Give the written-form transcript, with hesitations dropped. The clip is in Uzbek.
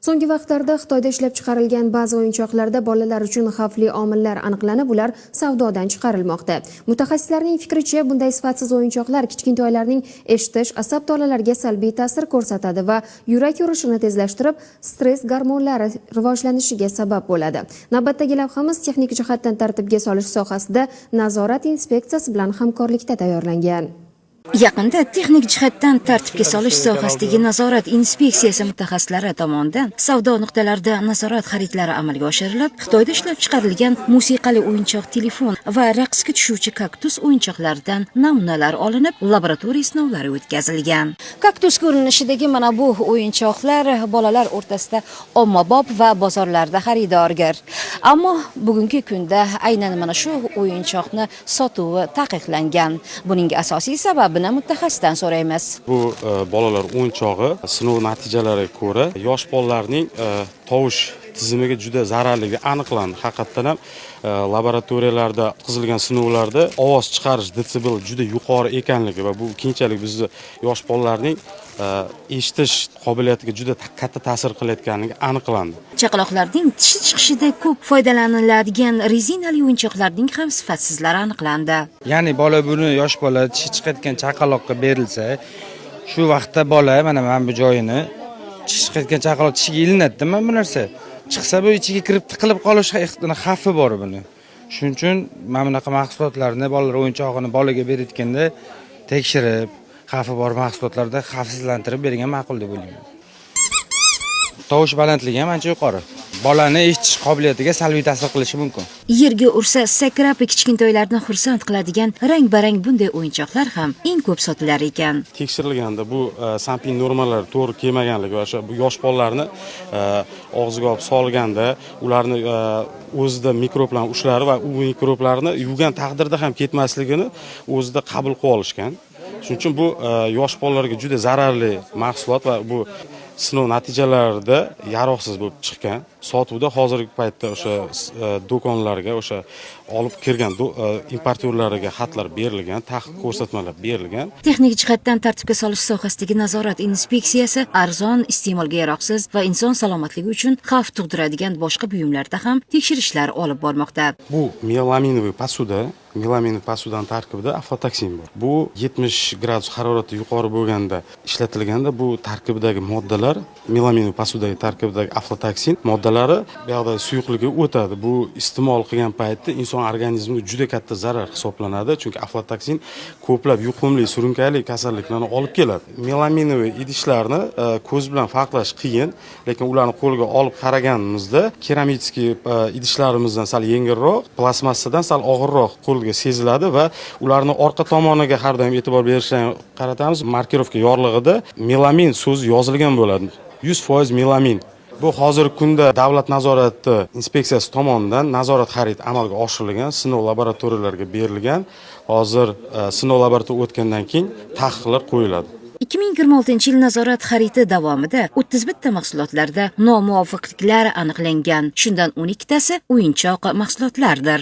So'nggi vaqtlarda Xitoyda ishlab chiqarilgan ba'zi o'yinchoqlarda bolalar uchun xavfli omillar aniqlanib, ular savdodan chiqarilmoqda. Mutaxassislarning fikricha, bunday sifatsiz o'yinchoqlar kichkintoylarning eshitish, asab tolalariga salbiy ta'sir ko'rsatadi va yurak urishini tezlashtirib, stress gormonlari rivojlanishiga sabab bo'ladi. Navbatdagi lavhamiz texnik jihatdan tartibga solish sohasida nazorat inspeksiyasi bilan hamkorlikda tayyorlangan. Yaqinda texnik jihatdan tartibga solish sohasidagi nazorat inspeksiyasi mutaxassislari tomonidan savdo nuqtalarida nazorat xaridlari amalga oshirilib, Xitoyda ishlab chiqarilgan musiqali o'yinchoq telefon va raqsga tushuvchi kaktus o'yinchoqlaridan namunalar olinib, laboratoriya sinovlari o'tkazilgan. Kaktus ko'rinishidagi mana bu o'yinchoqlar bolalar o'rtasida ommabop va bozorlarda xaridorgir. Ammo bugungi kunda aynan mana shu o'yinchoqni sotuvi taqiqlangan. Buning asosiy sababi mutaxassisdan so'raymiz. Bu bolalar o'yinchog'i sinov natijalariga ko'ra yosh bolalarning tovush tizimiga juda zararligi aniqlandi. Haqiqatan ham laboratoriyalarda o'tkazilgan sinovlarda ovoz chiqarish detsibel juda yuqori ekanligi va bu keyinchalik bizni yosh bolalarning eshitish qobiliyatiga juda katta ta'sir qilayotganligi aniqlandi. Chaqaloqlarning tishi chiqishida ko'p foydalaniladigan rezinali o'yinchoqlarning ham sifatsizlari aniqlandi. Ya'ni bola buni yosh bola tishi chiqayotgan chaqaloqqa berilsa, shu vaqtda bola mana bu joyini tishi chiqayotgan chaqaloq tishiga ilinadi, mana bu narsa. Chiqsa bu ichiga kirib tiqilib qolish xavfi bor buni. Shuning uchun mana bunaqa mahsulotlarni bolalar o'yinchog'ini bolaga berayotganda tekshirib, xavfi bor mahsulotlarda xavfsizlantirib bergan ma'qul deb o'ylayman. Tovush balandligi ham ancha yuqori. Bolani eshitish qobiliyatiga salbiy ta'sir qilishi mumkin. Yerga ursa sakrab kichkintoylarni xursand qiladigan rang-barang bunday o'yinchoqlar ham eng ko'p sotilar ekan. Tekshirilganda bu samping normalari to'g'ri kelmaganligi va bu yosh bolalarni og'ziga olib solganda ularni o'zida mikroblar ushlari va u mikroblarni yuvgan taqdirda ham ketmasligini o'zida qabul qilib olishgan. Shuning uchun bu yosh bolalarga juda zararli mahsulot va bu sinov natijalarida yaroqsiz bo'lib chiqqan. Sotuvda hozirgi paytda o'sha do'konlarga, o'sha olib kirgan importyorlariga xatlar berilgan, taqiq ko'rsatmalar berilgan. Texnik jihatdan tartibga solish sohasidagi nazorat inspeksiyasi arzon, iste'molga yaroqsiz va inson salomatligi uchun xavf tug'diradigan boshqa buyumlarda ham tekshirishlar olib bormoqda. Bu melaminovый posuda, melamin posudan tarkibida aflatoksin bor. Bu 70 gradus haroratda yuqori bo'lganda ishlatilganda bu tarkibidagi moddalar, melamin posudagi tarkibidagi aflatoksin moddalari bu yoqda suyuqlikka o'tadi. Bu iste'mol qilgan paytda inson organizmiga juda katta zarar hisoblanadi, chunki aflatoksin ko'plab yuqumli surunkali kasalliklarni olib keladi. Melaminovый idishlarni ko'z bilan farqlash qiyin, lekin ularni qo'lga olib qaraganimizda keramidskiy idishlarimizdan sal yengilroq, plastmassadan sal og'irroq qo'lga seziladi va ularni orqa tomoniga har doim e'tibor berishni qaratamiz. Markirovka yorlig'ida melamin so'zi yozilgan bo'ladi. 100% melamin. Bu hozirgi kunda davlat nazorati inspeksiyasi tomonidan nazorat xarid amalga oshirilgan, sinov laboratoriyalarga berilgan. Hozir sinov laboratoriya o'tgandan keyin taqiqlar qo'yiladi. 2026-yil nazorat xaridi davomida 31 mahsulotlarda nomuvofiqliklar aniqlangan. Shundan 12tasi o'yinchoq mahsulotlardir.